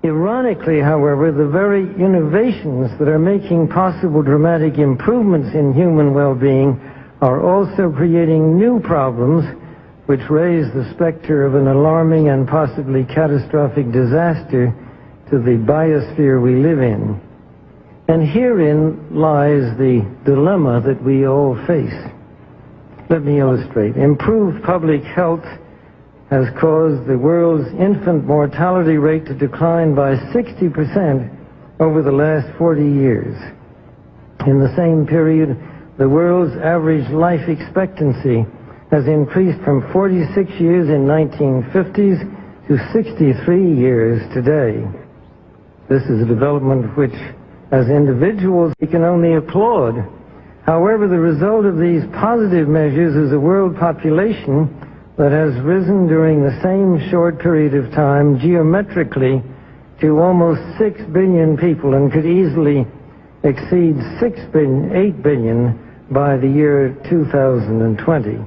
Ironically, however, the very innovations that are making possible dramatic improvements in human well-being are also creating new problems which raise the specter of an alarming and possibly catastrophic disaster to the biosphere we live in. And herein lies the dilemma that we all face. Let me illustrate. Improved public health has caused the world's infant mortality rate to decline by 60% over the last 40 years. In the same period, the world's average life expectancy has increased from 46 years in 1950s to 63 years today. This is a development which, as individuals, we can only applaud. However, the result of these positive measures is a world population that has risen during the same short period of time geometrically to almost 6 billion people and could easily exceed 8 billion by the year 2020.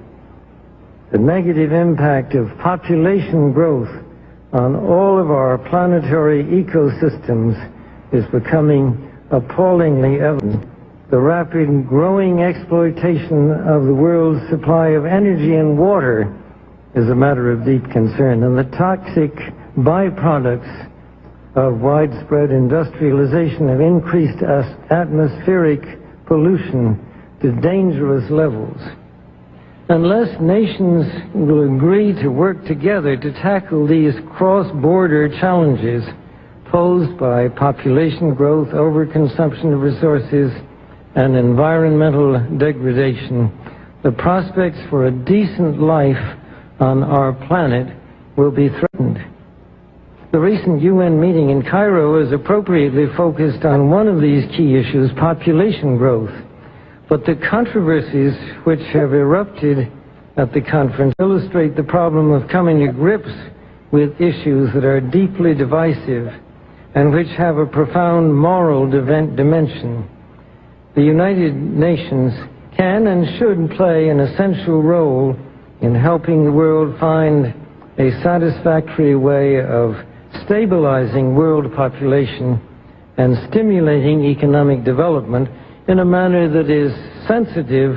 The negative impact of population growth on all of our planetary ecosystems is becoming appallingly evident. The rapid growing exploitation of the world's supply of energy and water is a matter of deep concern, and the toxic byproducts of widespread industrialization have increased atmospheric pollution to dangerous levels. Unless nations will agree to work together to tackle these cross-border challenges posed by population growth, overconsumption of resources, and environmental degradation, the prospects for a decent life on our planet will be threatened. The recent UN meeting in Cairo is appropriately focused on one of these key issues, population growth. But the controversies which have erupted at the conference illustrate the problem of coming to grips with issues that are deeply divisive and which have a profound moral dimension. The United Nations can and should play an essential role in helping the world find a satisfactory way of stabilizing world population and stimulating economic development in a manner that is sensitive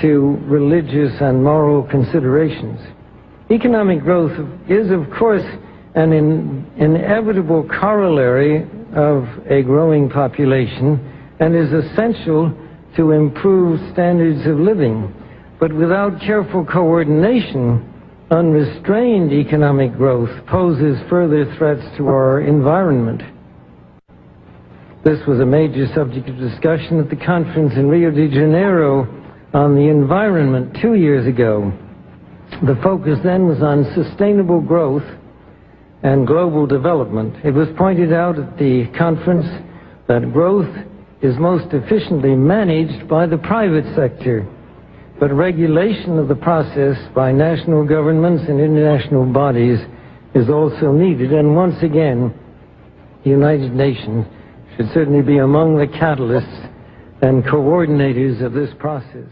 to religious and moral considerations. Economic growth is, of course, an inevitable corollary of a growing population and is essential to improve standards of living. But without careful coordination, unrestrained economic growth poses further threats to our environment. This was a major subject of discussion at the conference in Rio de Janeiro on the environment 2 years ago. The focus then was on sustainable growth and global development. It was pointed out at the conference that growth is most efficiently managed by the private sector, but regulation of the process by national governments and international bodies is also needed, and once again, the United Nations should certainly be among the catalysts and coordinators of this process.